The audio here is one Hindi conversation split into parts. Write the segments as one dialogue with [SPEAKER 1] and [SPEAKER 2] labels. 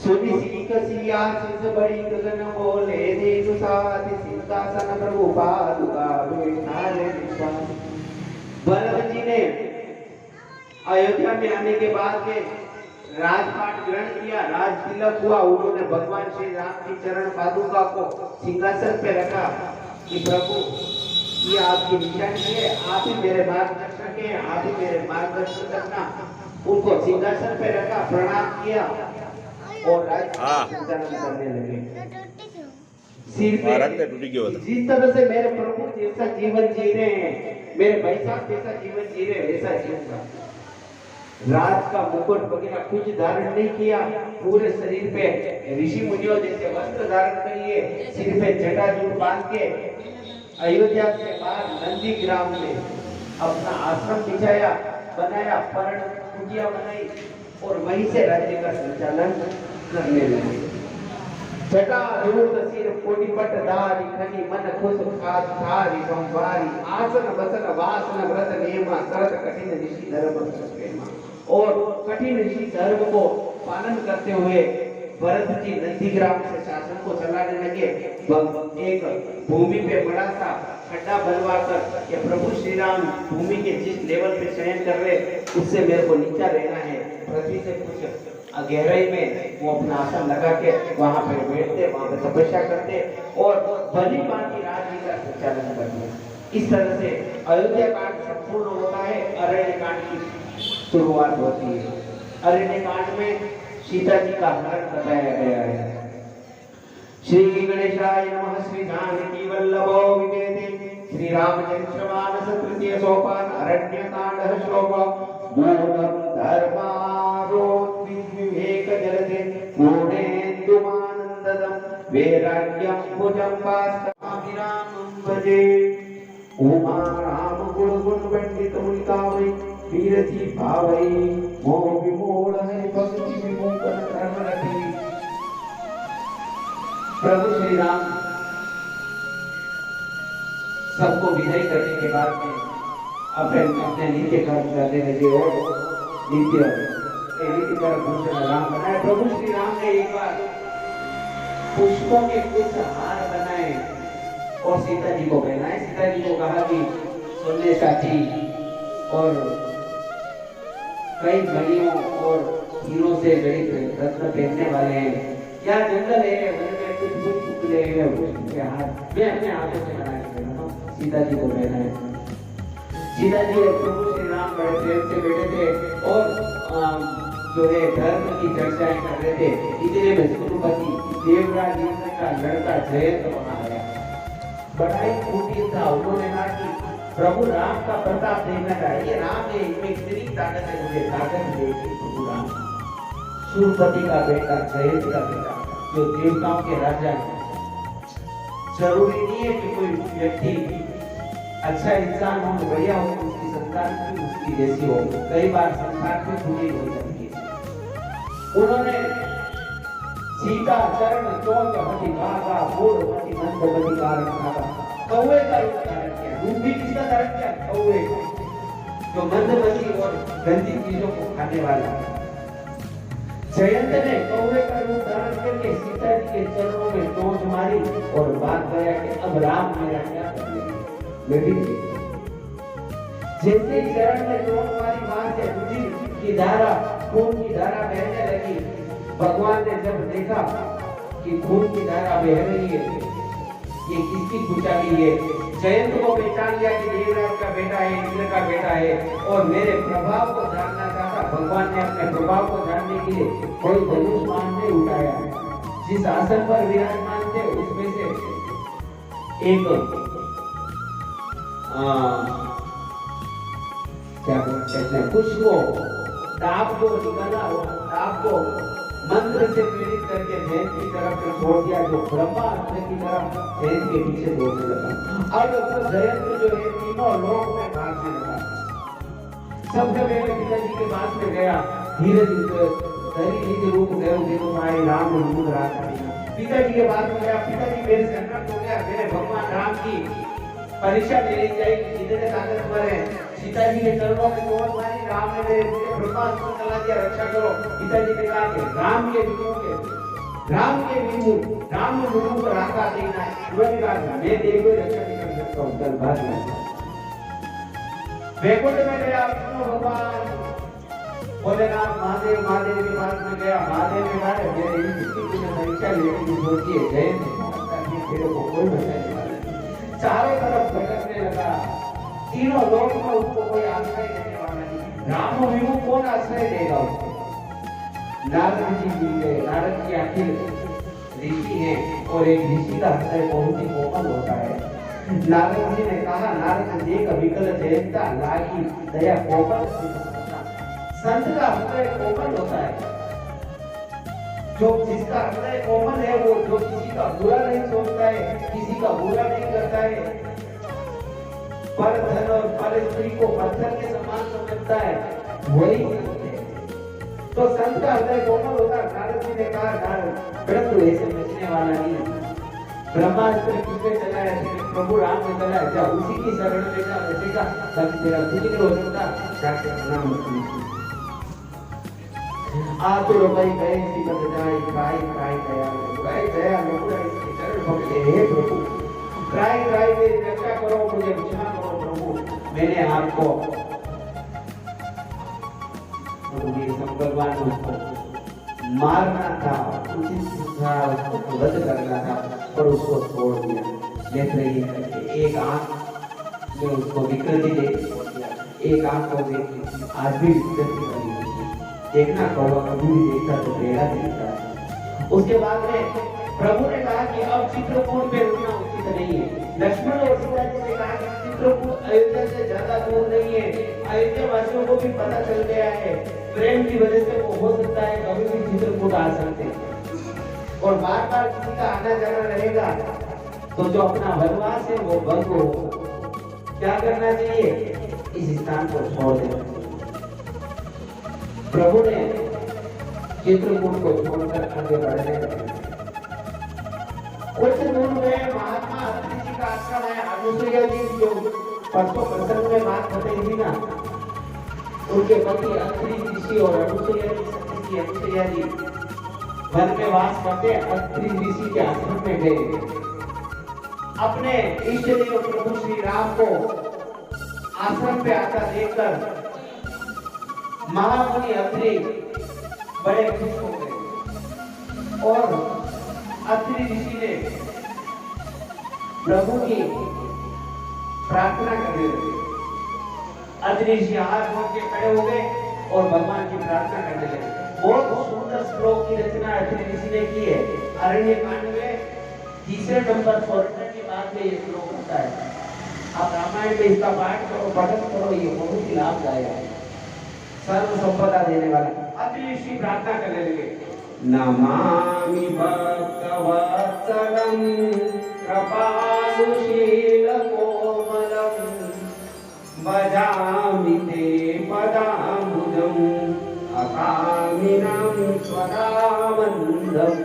[SPEAKER 1] सुनि सीख सिया सिस बड़ी गगन बोले देव साथ सिंहासन प्रभु पादुका बैठाले विश्वास। भरत जी ने अयोध्या में आने के बाद में राजपाट ग्रहण किया, राज तिलक हुआ। उन्होंने भगवान श्री राम की चरण पादुका को सिंहासन पे रखा कि प्रभु ये आपकी निशानी है, आप ही मेरे मार्गदर्शक हैं, आप ही मेरे मार्गदर्शन करना। उनको सिंहासन पे रखा, प्रणाम किया और राजचारण करने लगे। सिर पे जिस तरह से मेरे प्रभु जैसा जीवन जी रहे हैं, मेरे भाई साहब जैसा जीवन जी रहे वैसा जीऊंगा। राज का मुकुट वगैरह कुछ धारण नहीं किया, पूरे शरीर पे ऋषि मुनियों जैसे वस्त्र धारण करिए, सिर पे जटाजूट बांध के अयोध्या के बाहर नंदी ग्राम में अपना आश्रम बिछाया, बनाया, पर्ण कुटिया बनाई और वहीं से राज्य का संचालन करने लगे। जटा जूट सिर कोटिपट धारी खनी मन खुश खास धारी संवारी आसन वसन वासन व्रत नियम करत कठिन ऋषि धर्म प्रेमा। और कठिन ऋषि धर्म को पालन करते हुए भरत जी नंदीग्राम से शासन को चलाने लगे। एक भूमि पे बड़ा सा खड्डा बनवा कर ये प्रभु श्री राम भूमि के जिस लेवल पे शयन कर रहे उससे मेरे को नीचा रहना है, पृथ्वी से कुछ गहराई में वो अपना आसन लगा के वहां पे बैठते, वहां पे तपस्या करते और भली भांति राजनीति का संचालन करते। इस तरह से अयोध्या कांड संपूर्ण होता है, अरण्य कांड की शुरुआत होती है। अरण्य कांड में सीता जी का हरण बताया गया है। श्री गणेशाय नमः। श्री जानकी वल्लभो विवेदे श्री रामचरितमानस तृतीय सोपान अरण्य कांड श्लोक। मूलम धर्मारो विवेक जलते पूर्णेन्दुमानंददम वैराग्यम भुजं वास्तवाभिरामं भजे। उमा राम गुण गुण पंडित मुनिकावै वीरति भावै मोह विमूढ़ है भक्ति विमूढ़ धर्म रति। प्रभु श्री राम सबको विजय करने के बाद में अपने नित्य कर्म करने लगे और नित्य कर्म भूषण राम बनाए। प्रभु श्री राम ने एक बार पुष्पों के कुछ हार बनाए और सीता जी को पहनाए। सीता जी को कहा कि सोने साथी और कई मणियों और हीरों से गणित रत्न पहनने वाले हैं, क्या जंगल है वन में कुछ कुछ टुकड़े हैं उसके हाथ मैं अपने हाथों से बना के देना। सीता जी को पहनाए। सीता जी और प्रभु श्री राम बड़े प्रेम से बैठे थे और जो है धर्म की चर्चाएं कर रहे थे। इतने में सुरुपति देवराज इंद्र का लड़का जयंत वहां आया। बड़ा ही कुटिल था। उन्होंने कहा कि प्रभु राम का प्रताप देखना चाहिए। राम ने इनमें इतनी ताकत है, मुझे ताकत देखी। प्रभु राम सुरपति का बेटा, जयंत का बेटा, जो देवताओं के राजा है। जरूरी नहीं है कि कोई व्यक्ति अच्छा इंसान हो, बढ़िया हो, उसकी संतान भी उसकी जैसी हो। कई बार संतान भी बुरी हो जाती है। उन्होंने सीता चरण चौक हटी भागा बोल हटी मंद बनी कारण भागा कौवे का रूप धारण किया। रूप भी किसका धारण किया? कौवे का, जो मंदमती और गंदी चीजों को खाने वाला। जयंत ने कौवे का रूप धारण करके सीता जी के चरणों में चोंच मारी और बात गया कि अब राम मेरा क्या करेंगे। जैसे ही चरण में चोंच मारी वहां से रुधिर की धारा, खून की धारा बहने लगी। भगवान ने जब देखा कि खून की धारा बह रही है, ये किसकी खुशाली है, जयंत को पहचान लिया कि देवराज का बेटा है, इंद्र का बेटा है और मेरे प्रभाव को जानना चाहता। भगवान ने अपने प्रभाव को जानने के लिए कोई धनुष बाण नहीं उठाया। जिस आसन पर विराजमान थे उसमें से एक क्या कहते हैं, कुछ को ताप को निकाला और ताप को मंत्र से प्रेरित करके जैन की तरफ छोड़ दिया, जो ब्रह्मास्त्र की तरफ जैन के पीछे दौड़ने लगा। अब तो जयंत जो है तीनों लोक में भागने लगा। सबसे पहले पिताजी के पास में गया, धीरे धीरे रूप गए देखो भाई राम रूप रहा। पिताजी के पास में गया, पिताजी मेरे संकट हो गया, मेरे भगवान राम की परीक्षा ले ली जाएगी, कितने ताकतवर है। सीता जी के चरणों में कोमल मारी, राम ने मेरे ब्रह्मास्त्र चला दिया, रक्षा करो। सीता जी ने कहा कि राम के विमुख राम ने विमुख को रास्ता देना है। उन्होंने कहा मैं देव को रक्षा नहीं कर सकता हूँ, कल बात में वैकुंठ में गया विष्णु भगवान भोलेनाथ महादेव के पास में गया। महादेव ने कहा मेरे इसी की परीक्षा लेने की सोची है, जय तेरे को कोई बचाने वाला नहीं। चारों तरफ भटकने लगा, तीनों लोक में उसको कोई आश्रय देने वाला नहीं। राम विमुख कौन आश्रय देगा उसको? नारद जी मिल गए। नारद जी आखिर ऋषि हैं और एक ऋषि का हृदय बहुत ही कोमल होता है। नारद जी ने कहा, नारद जी का विकल जयंता लागी दया कोमल। संत का हृदय कोमल होता है। जो जिसका हृदय कोमल है वो जो किसी का बुरा नहीं सोचता है, किसी का बुरा नहीं करता है, पर धन और पर स्त्री को पत्थर के समान समझता है, वही संत है। तो संत का हृदय कोमल होता है। नारद जी ने कहा, नारद परंतु ऐसे बचने वाला नहीं। ब्रह्मास्त्र किसने चलाया? प्रभु राम ने चलाया। जा उसी की शरण में जा, बचेगा तब तेरा कुछ नहीं हो सकता। जाके प्रणाम मत आतुर भाई गए सिमत जाई काय काय गया लोगों इसके चरण पकड़े, हे प्रभु काय मेरी रक्षा करो, मुझे क्षमा करो प्रभु, मैंने आपको भगवान उसको मारना था, उचित था, उसको वध करना था, पर उसको छोड़ दिया। देख रही है एक आंख में उसको विकृति दे छोड़ दिया, एक आंख को देख आज भी विकृति बनी देखना, कौवा कभी भी देखता तो टेढ़ा दिखता है। उसके बाद में प्रभु ने कहा कि अब चित्रकूट पे रुकना उचित नहीं है। लक्ष्मण और सीता जी ने कहा कि चित्रकूट अयोध्या से ज्यादा दूर नहीं है, अयोध्या वासियों को भी पता चल गया है, प्रेम की वजह से वो हो सकता है कभी भी चित्रकूट आ सकते हैं और बार बार किसी का आना जाना रहेगा तो जो अपना वनवास है वो भंग हो। क्या करना चाहिए? इस स्थान को छोड़ देना। प्रभु ने चित्रकूट को छोड़कर आगे बढ़ने लगे। कुछ दूर में महात्मा अत्रि जी का आश्रम है। अनुसुईया जी जो परसों प्रसंग में बात बताई थी ना, उनके पति अत्रि ऋषि और अनुसुईया जी सती जी अनुसुईया जी वन में वास करते अत्रि ऋषि के आश्रम में गए। अपने इष्ट देव प्रभु श्री राम को आश्रम पे आता देखकर महामुनि अत्रि बड़े खुश हो गए और अत्रि ऋषि ने प्रभु की प्रार्थना करने लगे। अत्रि ऋषि हाथ जोड़ के खड़े हो गए और भगवान की प्रार्थना करने लगे। बहुत सुंदर श्लोक की रचना अत्रि ऋषि ने की है। अरण्य कांड में तीसरे नंबर फॉर्मेट के बाद में ये श्लोक होता है। आप रामायण में इसका पाठ करो, पठन करो, ये बहुत ही लाभदायक है, सर्व संपदा देने वाला। अत्रि ऋषि प्रार्थना करने लगे, नमामि भक्तवत्सलं कृपालुशील कोमलं भजामि ते पदाम्बुजं अकामिनं स्वदामन्दं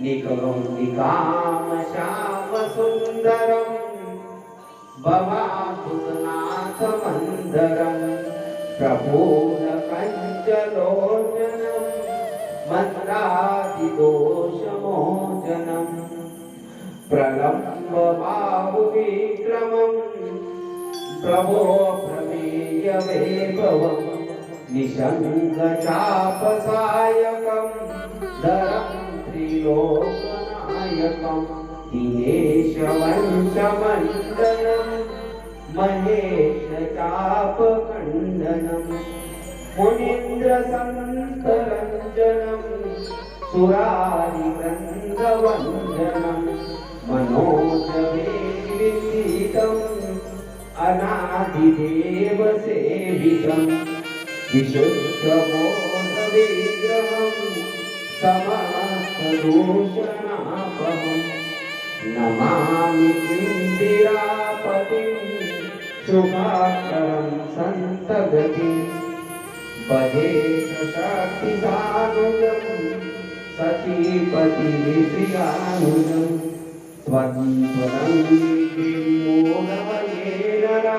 [SPEAKER 1] निकलौ श्यामसुन्दरं भवाभूतनाथ मन्दरं प्रपूर्णकञ्चलोचनं मन्दादिदोषमोचनं प्रलम्बबाहुविक्रमं प्रभो प्रमेयवैभवं निशङ्कचापसायकं धरं त्रिलोकनायकं दिनेशवंशमण्डनं महेशचापखण्डनं मुनीन्द्रसन्तरञ्जनं सुरारिवृन्दवन्दनं मनोजवेदितं अनादिदेवसेवितं विशुद्धबोधविग्रहं समस्तदूषणापहं नमामि इन्दिरापतिं शुभाकरं सन्तगतिं भजे शक्तिसानुजं सचीपतिप्रियानुजं त्वं त्वदङ्गिरिमूलमये नरा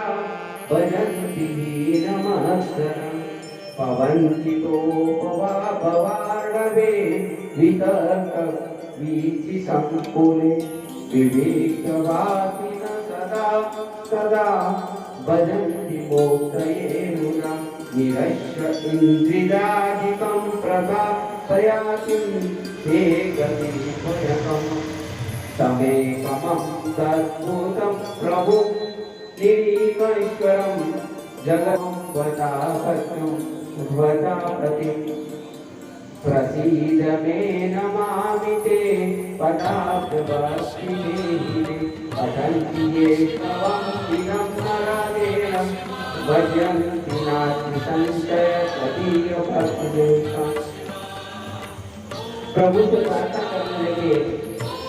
[SPEAKER 1] भजन्ति हीनमक्षरम् पवन्तितोपवाभवार्णवे वितर्क वीचि संकुले विवेकवासिन सदा सदा भजन्ति मोक्षये मुदा निरश्य इन्द्रियादिकं प्रभापयातिं ते गतिभयकम् तमेकमं तद्भूतं प्रभुं निरीश्वरं जगतं वदापत्यं वदापतिं प्रसीद मे नमामि ते पदाब्जभक्तिमेहिने पठन्ति ये तवं दिनं नरादेनं भजन्ति नास्ति संशय तदीय भक्तिदेशम्। प्रभु से प्रार्थना करने लगे,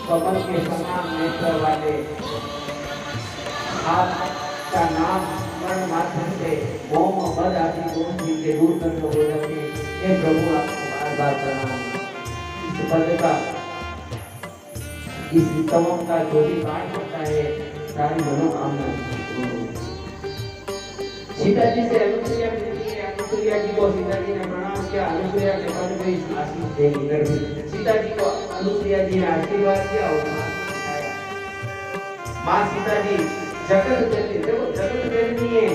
[SPEAKER 1] कमल के समान नेत्र वाले आपका नाम स्मरण माध्यम से ओम मद आदि दोष से दूर करने हो जाते। हे प्रभु आपको बार बार प्रणाम। इस पद का इस तमम का जो भी पाठ होता है सारी मनोकामना सीता जी से अनुसुईया मिलती है। अनुसुईया जी को सीता जी ने प्रणाम किया। अनुसुईया के पद में आशीष देगी। सीता जी को अनुसुईया जी ने आशीर्वाद दिया और माँ सीता जी जगत जननी, देखो जगत जननी है।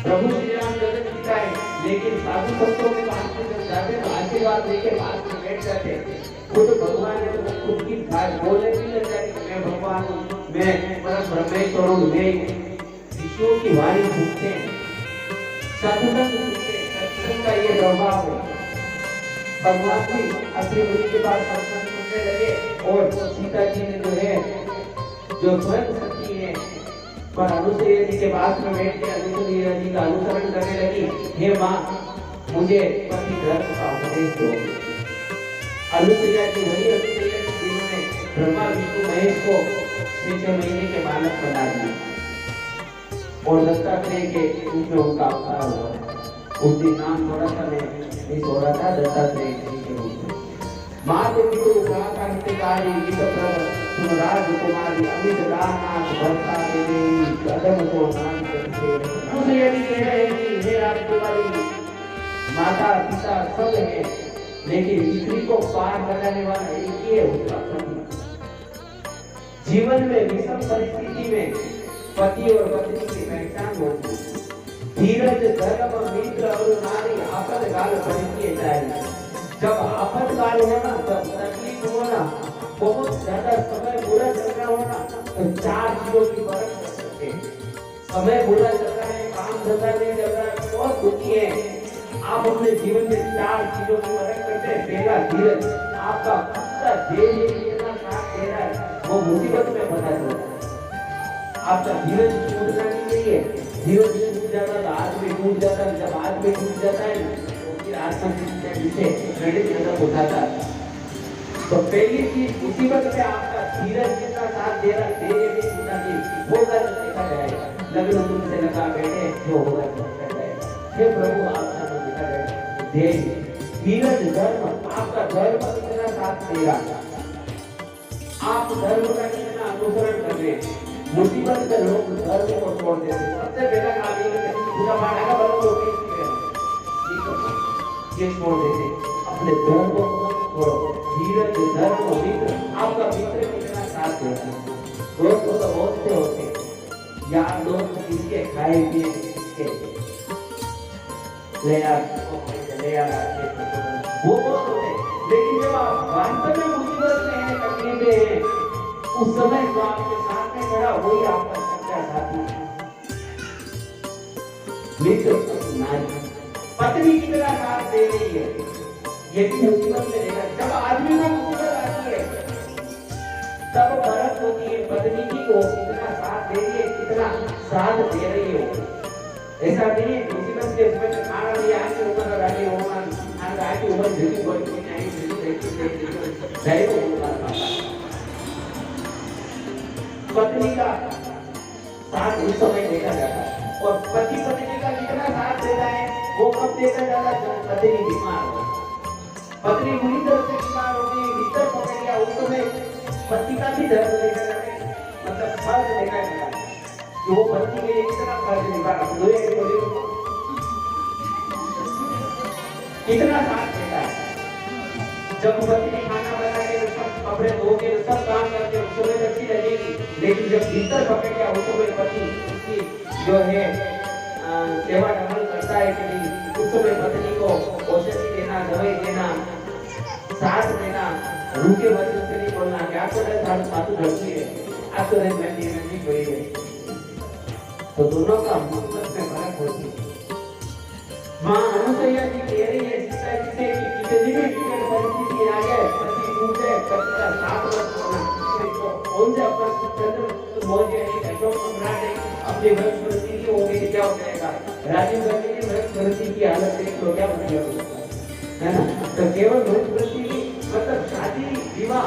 [SPEAKER 1] प्रभु श्री राम जगत पिता है, लेकिन साधु संतों के पास में जब जाते तो आशीर्वाद लेके पास में बैठ जाते। खुद भगवान ने तो खुद की बात बोलने भी लग जाती, मैं भगवान हूँ, मैं परम ब्रह्मेश्वर हूँ, मैं ऋषियों की वाणी सुनते हैं, साधु संत सुनते हैं। सत्संग का ये प्रभाव है। भगवान जी अपनी मुनि के पास सत्संग सुनने लगे और सीता जी ने जो है जो स्वयं सती है पर अनुसुईया जी के पास में बैठ के अनुसुईया जी का अनुसरण करने लगी। हे माँ, मुझे पति धर्म का उपदेश दो। अनुसुईया जी वही अनुसुईया जी जिन्होंने ब्रह्मा विष्णु महेश को 6 महीने के बालक बना दिया और दत्तात्रेय के रूप में उनका अवतार हुआ। उस दिन नाम थोड़ा सा नहीं छोड़ा था, दत्तात्रेय जी के रूप में। माँ देवी को उपासना हितकारी विषप्रभ सुनराज कुमारी अमित दानाथ भरता देवी कदम को नाम करते। अनुसुईया जी कह रहे हैं कि हे राजकुमारी, माता पिता सब है, लेकिन स्त्री को पार लगाने वाला एक ही है, उसका पति। जीवन में विषम परिस्थिति में पति और पत्नी की पहचान होती है। धीरज धर्म मित्र और नारी आपातकाल परिचय चाहिए। जब आपातकाल होना, जब तकलीफ होना, बहुत ज्यादा समय बुरा चल रहा होना, तो 4 चीजों की परख कर सकते हैं। समय बुरा चल रहा है, काम धंधा नहीं चल रहा है, बहुत दुखी है, आप अपने जीवन में 4 चीजों की परख करते हैं। पहला धीरज, आपका पूरा देह कितना साथ दे रहा है वो मुसीबत में पता चलता है। आपका धीरज टूटना नहीं चाहिए। धीरज टूट जाता तो आदमी टूट जाता है। जब आदमी टूट जाता है तो फिर आत्मविश्वास जिसे गणित खत्म हो जाता है। तो पहली चीज मुसीबत में आपका धीरज कितना साथ दे रहा है, धैर्य भी कितना नहीं, वो कल देखा जाएगा। लगन तुमसे लगा बैठे, जो होगा देखा जाएगा। हे प्रभु, आपका तो देखा जाएगा। धैर्य, धीरज, धर्म, आपका धर्म कितना साथ दे रहा है, आप धर्म का कितना अनुसरण कर रहे हैं। मुसीबत में लोग धर्म को छोड़ देते हैं। सबसे पहला काम ये है, पूजा पाठ का बल को ये छोड़ देते, अपने धर्म को छोड़ो। धीरज, धर्म, मित्र, आपका मित्र कितना साथ देता है। दोस्त तो बहुत से होते हैं, यार दोस्त किसके खाए पिए किसके ले यार वो बहुत होते हैं। लेकिन जब आप वास्तव में मुसीबत में हैं, तकलीफ में हैं, उस समय जो आपके साथ में खड़ा वही आपका सच्चा साथी है। मित्र, नारी, पत्नी कितना साथ दे रही है ये भी मुसीबत में देखा। जब आदमी को मुसीबत आती है तब परख होती है पत्नी की वो कितना साथ दे रही है, कितना साथ दे रही है। ऐसा नहीं मुसीबत के समय में खाना दिया है कि ऊपर लगा के होना खाना की उम्र जल्दी कोई नहीं नहीं पत्नी का साथ उस समय देखा जाता है। और पति पत्नी का कितना साथ देता है वो कब देखा जाता है, जब पत्नी बीमार हो, पत्नी बुरी तरह से बीमार हो गई, भीतर पकड़ गया, उस समय पति का भी दर्द देखा जाता है, मतलब फर्क देखा जाता है। कि वो पत्नी के लिए कितना खर्च निकाला, कितना साथ देता है। जब पत्नी खाना बना के सब कपड़े धो के सब काम करके उसको भी अच्छी लगेगी, लेकिन जब भीतर पकड़ के उस समय पति उसकी जो है सेवा टहल करता है कि नहीं, उस समय पत्नी को औषधि देना, दवाई देना, साथ देना, रूखे वचन से नहीं बोलना कि आपको साथ माथू ढलती है, आपको नहीं कोई है, तो दोनों का मूल्य में फर्क होती है। मां अनुसैया जी कह रही है सीता जी से कि कितनी भी विकट परिस्थिति आ जाए, पति टूट जाए, पति का साथ मत छोड़ना, तो कौन से अपना चंद्र मौर्य है, अशोक सम्राट है, अपने वंश वृद्धि की हो गई, क्या हो जाएगा? राजीव गांधी की वंश वृद्धि की हालत देख लो, क्या बन गया है ना? तो केवल वंश वृद्धि की मतलब शादी विवाह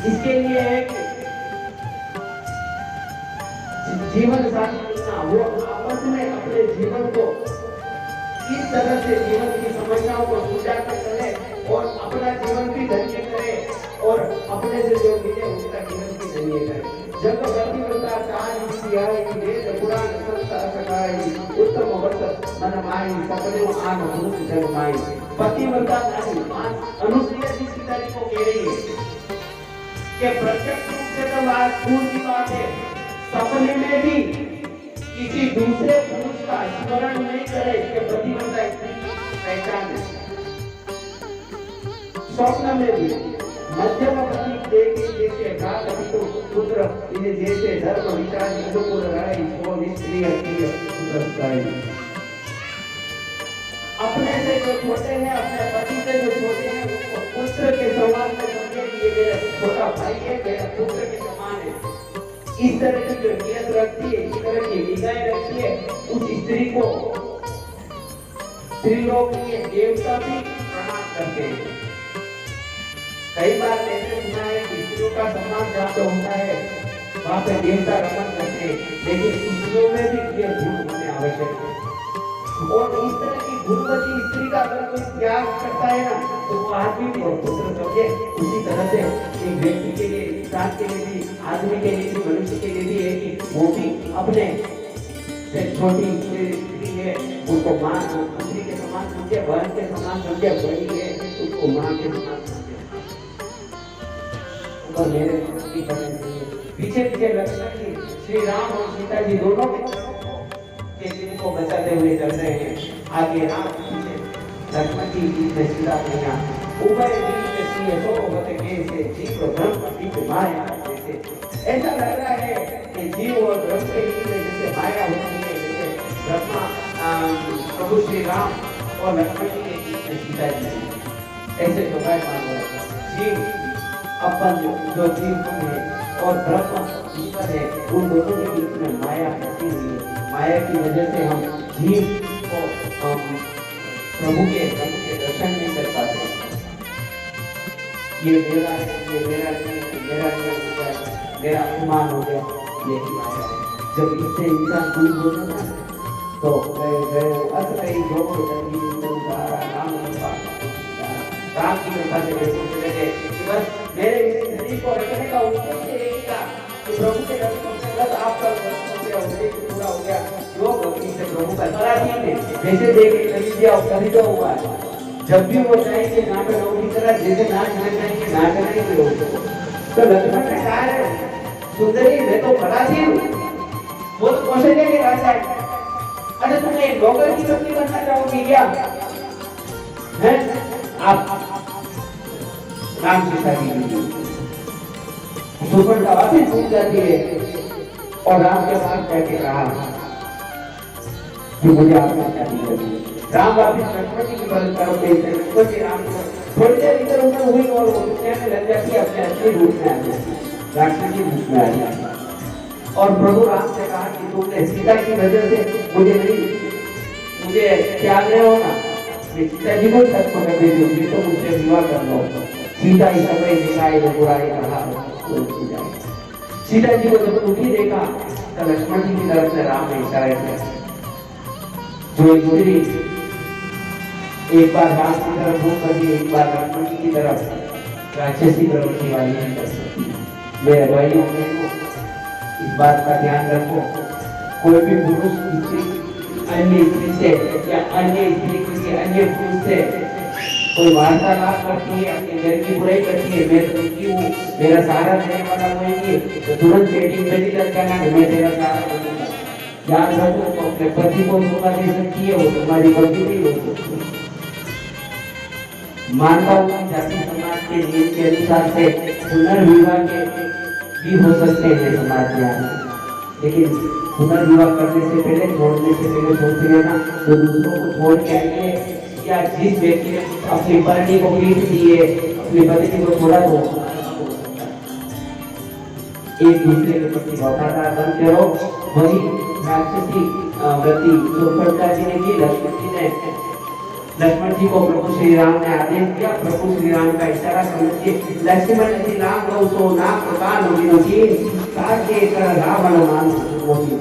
[SPEAKER 1] इसके लिए है कि जीवन साथी मिलना, वो आपस में अपने जीवन को इस तरह से जीवन की समस्याओं को सुलझा कर चले और अपना जीवन भी धन्य करे और अपने से जो मिले उसका जीवन भी धन्य करे। जब गति करता चार सियाई वेद पुराण संस्था सकाई उत्तम वर्ष मन माई सपने आन पुरुष जग माई। पतिव्रता नारी अनुसुईया जी सीता जी को कह रही है कि प्रत्यक्ष रूप से तो बात दूर की बात है, सपने में भी किसी दूसरे पुरुष का स्मरण नहीं करे कि पतिव्रता स्त्री की पहचान है। स्वप्न में भी मध्यम पति देखे जैसे घात पुत्र इन्हें जैसे धर्म विचार अनुकूल रहे वो निष्क्रिय अपने से जो छोटे हैं, अपने पति से जो छोटे हैं उसको पुत्र के समान में समझे कि ये मेरा छोटा भाई है, मेरा पुत्र के समान है। इस तरह की जो नियत रखती है, इस तरह की निगाहें रखती है, उस स्त्री को त्रिलोक के देवता भी प्रणाम करते हैं। कई बार मैंने सुना है कि स्त्रियों का सम्मान जहाँ पे होता है वहाँ पे देवता रमन करते हैं, लेकिन स्त्रियों में भी ये गुण होने आवश्यक है। और इस तरह की गुणवती स्त्री का अगर कोई त्याग करता है ना, तो वो आदमी और पुत्र समझे। उसी तरह से एक व्यक्ति के लिए, इंसान के लिए भी, आदमी के लिए भी, मनुष्य के लिए भी है कि वो भी अपने से छोटी स्त्री है उनको माँ पुत्री के समान समझे, बहन के समान समझे, बड़ी है उसको माँ के समान समझे। और मेरे पीछे पीछे लक्ष्मण जी, श्री राम और सीता जी दोनों के दिल को बचाते हुए चल रहे हैं। आगे राम पीछे लक्ष्मण जी में सीता मैया उभय बीच में सिंह सो होते कैसे जीव और ब्रह्म बीच माया जैसे। ऐसा लग रहा है कि जीव और ब्रह्म के बीच में जैसे माया होती है, जैसे ब्रह्मा प्रभु श्री राम और लक्ष्मण जी के बीच में सीता जी। ऐसे तो मैं मान रहा जीव अपन जो जीव है और ब्रह्म ईश्वर है, उन दोनों के बीच में माया फंसी हुई है। माया की वजह से हम जीव को प्रभु के दर्शन नहीं कर पाते। ये मेरा है, ये मेरा मेरा अपमान हो गया, ये माया है। जब इससे इंसान दूर हो जाता है तो राम की कृपा से बस मेरे शरीर को रखने का उद्देश्य यही था कि प्रभु के दर्शन से बस आपका दर्शन हो गया, उद्देश्य पूरा हो गया। जो भक्ति से प्रभु का मराठी में जैसे देखे खरीद दिया और खरीदा हुआ है, जब भी वो चाहेंगे नाटक लोगों की तरह जैसे नाचना चाहेंगे नाचना ही लोग। तो लक्ष्मण ने कहा है सुंदरी मैं तो मराठी हूँ, वो तो कौशल्या के राजा है, अरे तुम एक डॉक्टर की पत्नी बनना चाहोगी क्या? है आप राम की शादी कीजिए। सुपर्णा वापस छूट जाती है और राम के पास जाके कहा कि मुझे आपसे शादी करनी है। राम वापस लक्ष्मण जी की बात करो, लक्ष्मण जी राम थोड़ी देर इधर उधर हुई और वो कहने लग जाती है, अपने असली रूप में आ जाती है, राक्षस की रूप में आ जाती है। और प्रभु राम से कहा कि तुमने सीता की वजह से मुझे त्याग रहे हो ना, सीता जी को छत पकड़ दे दूंगी तो मुझसे विवाह कर लो। सीता ही समय दिखाए जो बुराई कहा सीता जी को जब दुखी देखा तो लक्ष्मण जी की तरफ से राम ने इशारा किया। जो स्त्री एक बार राम की तरफ मुंह करती, एक बार लक्ष्मण जी की तरफ राक्षसी प्रवृत्ति वाली नहीं कर सकती। मेरे भाइयों इस बात का ध्यान रखो। कोई भी पुरुष किसी अन्य स्त्री से या अन्य स्त्री किसी अन्य पुरुष से कोई वार्तालाप करती है, अपने घर की बुराई करती है, मैं तो दुखी हूँ, मेरा सहारा देने वाला कोई नहीं, तो तुरंत चैटिंग पे ही लग जाना कि मैं तेरा सहारा बनूंगा। याद रखो, तो अपने पति को धोखा दे सकती है, वो तुम्हारी पति नहीं हो सकती। मानता हूँ कि जाति समाज के नियम के अनुसार से पुनर्विवाह के भी हो सकते हैं समाज में, लेकिन पुनर्विवाह करने से पहले, छोड़ने से पहले सोच लेना, तो दूसरों को छोड़ के आएंगे या जिस व्यक्ति ने अपनी पत्नी को पीट दी है, अपनी पत्नी को छोड़ा, तो एक दूसरे के प्रति वफादार बनते रहो। वही राक्षसी व्रती सुपर्णा जी ने की, लक्ष्मण जी को प्रभु श्री राम ने आदेश दिया। प्रभु श्री राम का इशारा समझ के लक्ष्मण जी नाम लो सो नाम प्रकान होगी ताके कर रावण मान होगी।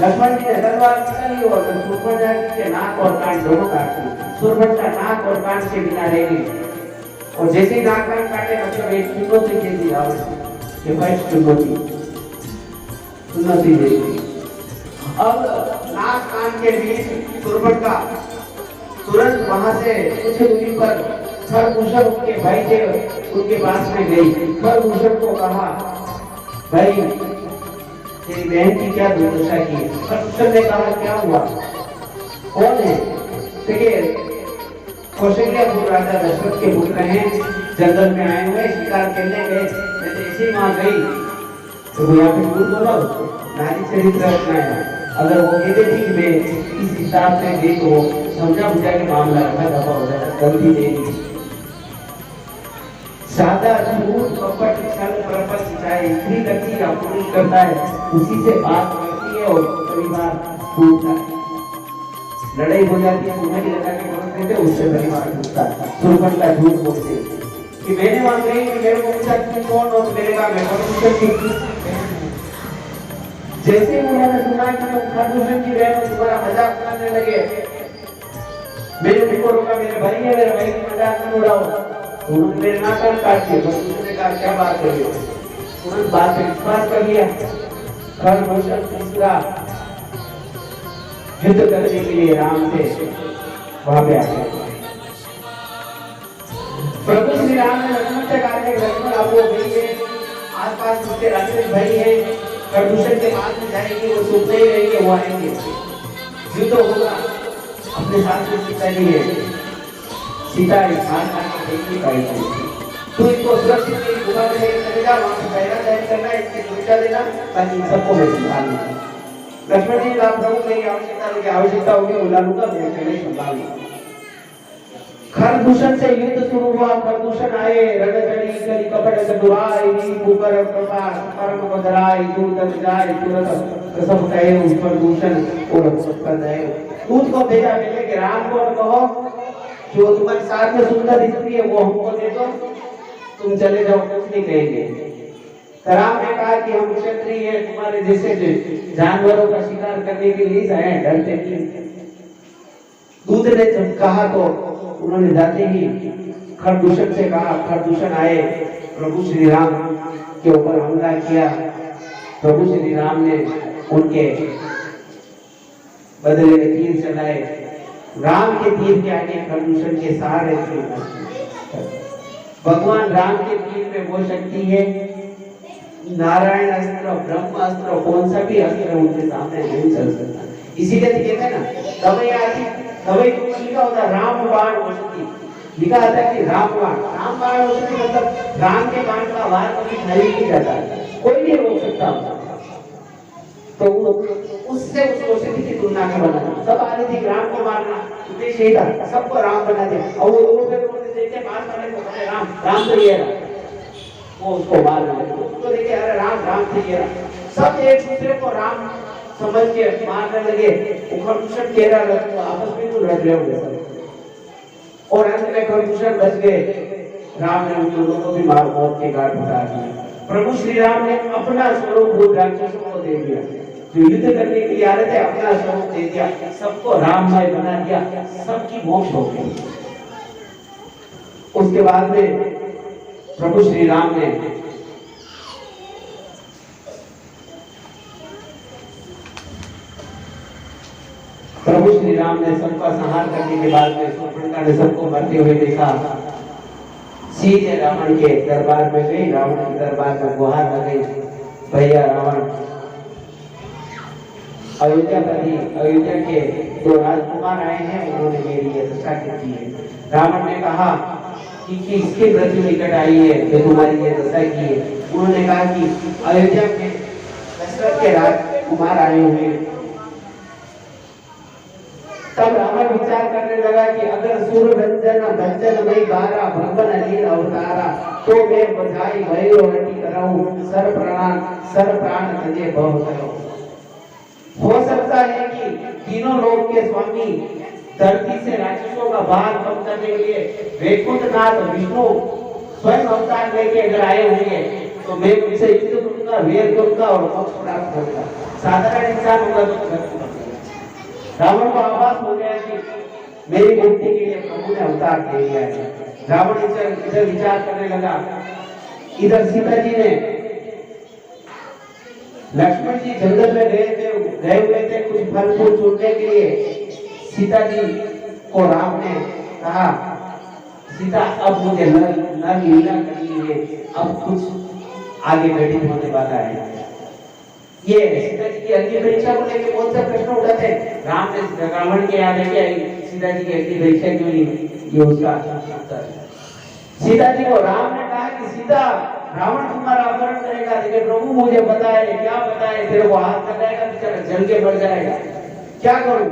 [SPEAKER 1] लक्ष्मण जी ने तलवार निकाली और सुपर्णा जी के नाक और कान दोनों काट दिए। सुपर्णा नाक और कान से बिना रह गई, और जैसे ही नाक कान काटे मतलब एक चुनौती दे दी ये फर्स्ट चुनौती दे दी। अब नाक कान के बीच सुपर्णा तुरंत वहां से कुछ दूरी पर खरदूषण उनके भाई थे, उनके पास में गई। खरदूषण को कहा, भाई तेरी बहन की क्या दुर्दशा की? खरदूषण ने कहा, क्या हुआ? कौन है? देखिए, कौशल्यापुर राजा दशरथ के पुत्र हैं, जंगल में आए हुए शिकार करने गए। मैं तो ऐसे ही वहां गई तो यहाँ पे झूठ बोला, नारी चरित्र अपनाया। अगर वो कहते थे कि मैं इस हिसाब से गई तो समझा बुझा के मामला रखा दफा हो जाता, गलती नहीं। सादा झूठ कपट छल प्रपंच चाहे स्त्री करती है, पुरुष करता है, उसी से बात करती है और परिवार टूटता है। लड़ाई हो जाती है, तुम्हारी लगा के बोल देते, उससे परिवार टूटता है। सुरपन का झूठ बोलते कि मैंने वहां गई, मेरे को पूछा कि कौन हो, मेरे का मैं कौन। जैसे उन्होंने सुना कि तुम खरदूषण की बहन, तुम्हारा मजाक करने लगे, मेरे भी को रोका, मेरे भाई है, मेरे भाई की मजाक न उड़ाओ। उन्होंने मेरे नाक काट दिए। उसने कहा, क्या बात कर रही हो? तुरंत बात पे विश्वास कर लिया। खरदूषण तीसरा युद्ध करने के लिए राम से वहां पे आ गया। प्रभु श्री राम ने लक्ष्मण से कहा कि लक्ष्मण आप वो भाई है, आसपास उसके राक्षस भाई है, खरदूषण के पास में जाएंगे, वो सुनते ही रहेंगे, वो आएंगे, युद्ध होगा। अपने साथ में सीता नहीं है, सीता इस तो इसको सुरक्षित के गुफा में चलेगा, वहां पे पहरा जारी करना, इसकी सुरक्षा देना, ताकि सबको मैं संभालूं। लक्ष्मण जी का प्रभु मेरी आवश्यकता होगी, वो लालूंगा, मैं अकेले संभालूंगा। खरदूषण से युद्ध शुरू हुआ। खरदूषण आए, रणचंडी कली कपट सदुराई पुकर प्रकाश परम बदराई दूत जाए तुरंत सब कहे उस पर दूषण और कर जाए। दूत को भेजा मिले कि राम को कहो जो तुम्हारे साथ में सुंदर स्त्री है वो हमको दे दो, तुम चले जाओ, कुछ नहीं कहेंगे। राम ने कहा कि हम क्षत्रिय हैं, तुम्हारे जैसे जानवरों का शिकार करने के लिए आए, डरते नहीं। दूत ने जब कहा तो उन्होंने जाते ही खरदूषण से कहा। खरदूषण आए, प्रभु श्री राम के ऊपर हमला किया। प्रभु श्री राम ने उनके बदले में तीर चलाए। राम के तीर के आगे खरदूषण के सहारे थे। भगवान राम के तीर में वो शक्ति है, नारायण अस्त्र, ब्रह्म अस्त्र, कौन सा भी अस्त्र उनके सामने नहीं चल सकता। इसीलिए कहते हैं ना, दवाई को लिखा होता राम बाण औषधि, लिखा आता है कि राम बाण औषधि मतलब राम के बाण का वार कभी खाली नहीं जाता, कोई नहीं रोक सकता। तो उससे उस औषधि की तुलना कर बना, सब आ रही थी राम को मारना, उद्देश्य यही था, सबको राम बना दिया। और वो लोग फिर देखते पास वाले को कहते राम तो ये रहा, वो उसको मार रहे, उसको देखे अरे राम तो ये रहा, सब एक दूसरे को राम समझ के मारने लगे। खरदूषण कह रहा था आपस में तो लड़ रहे होंगे, और अंत में खरदूषण बच गए। राम ने उन दोनों को भी मार मौत के घाट उतार दिया। प्रभु श्री राम ने अपना स्वरूप भूत राक्षसों को दे दिया, जो युद्ध करने के लिए आ रहे थे, अपना स्वरूप दे दिया, सबको राममय बना दिया, सबकी मोक्ष हो गई। उसके बाद में प्रभु श्री राम ने श्री राम ने सबका संहार करने के बाद में शूर्पणखा ने सबको मरते हुए देखा। सीधे रावण के दरबार में गई, रावण के दरबार में गुहार लगाई, भैया रावण, अयोध्या के दो राजकुमार आए हैं, उन्होंने मेरी ये दशा की है। रावण ने कहा कि किसकी मृत्यु निकट आई है जो तुम्हारी ये दशा की है? उन्होंने कहा कि अयोध्या में दशरथ के राजकुमार आए हुए हैं। तब रावण विचार करने लगा कि अगर सूर्यरंजन भंजन मई बारा भगवन लील अवतारा तो मैं बजाई भयो हटी कराऊं सर प्राण तजे भव करो। हो सकता है कि तीनों लोक के स्वामी धरती से राक्षसों का भार कम करने के लिए वैकुंठनाथ विष्णु स्वयं अवतार लेके अगर आए होंगे तो मैं उनसे युद्ध करूंगा, वेर करूंगा और मोक्ष प्राप्त करूंगा। साधारण इंसान होगा तो रावण को आभास हो गया कि मेरी मुक्ति के लिए प्रभु ने अवतार दे दिया है। रावण इधर विचार करने लगा। इधर सीता जी ने, लक्ष्मण जी जंगल में गए हुए थे कुछ फल फूल चुनने के लिए। सीता जी को राम ने कहा, सीता अब मुझे नर लीला करनी है, अब कुछ आगे घटित होने वाला है। ये सीता जी की अग्नि परीक्षा को लेकर बहुत से प्रश्न उठाते हैं। राम ने रावण के यहाँ लेके आई सीता जी की अग्नि परीक्षा क्यों ली, ये उसका उत्तर। सीता जी को राम ने कहा कि सीता, रावण तुम्हारा अपहरण करेगा, लेकिन प्रभु मुझे बताए, क्या बताए, तेरे को हाथ लगाएगा बेचारा जल के मर जाएगा, क्या करूं?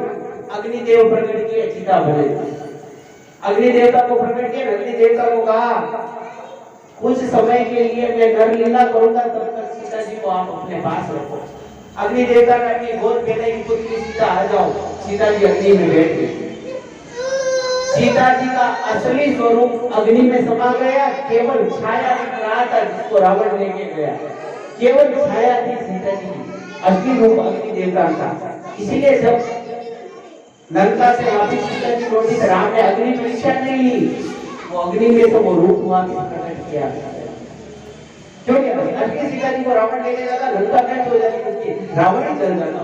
[SPEAKER 1] अग्निदेव प्रकट किए, सीता बने। अग्निदेवता को प्रकट किया, अग्निदेवता को कहा कुछ समय के लिए मैं नर लीला करूंगा, तब तक सीता जी को आप अपने पास रखो। अग्निदेवता ने अपनी गोद पहले की पुत्री सीता आ जाओ। सीता जी अग्नि में बैठ गई। सीता जी का असली स्वरूप अग्नि में समा गया, केवल छाया दिख रहा था जिसको रावण लेके गया। केवल छाया थी सीता जी की, असली रूप अग्नि देवता था। इसीलिए जब लंका से वापिस सीता जी लौटी तो राम ने अग्नि परीक्षा नहीं ली, वो अग्नि में तो वो रूप हुआ प्रकट किया। क्योंकि अग्नि सीता जी को रावण लेके जाता, लंका नष्ट हो जाती उसकी, रावण ही जल जाता।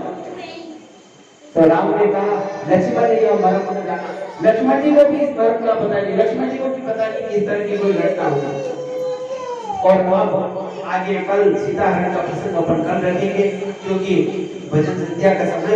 [SPEAKER 1] तो राम ने कहा लक्ष्मण जी और मरम न जाना। लक्ष्मण जी को भी इस मर्म का पता नहीं, लक्ष्मण जी को भी पता नहीं कि इस तरह की कोई घटना होगी। और अब आगे कल सीता हरण का प्रसंग अपन कल रखेंगे, क्योंकि भजन संध्या का समय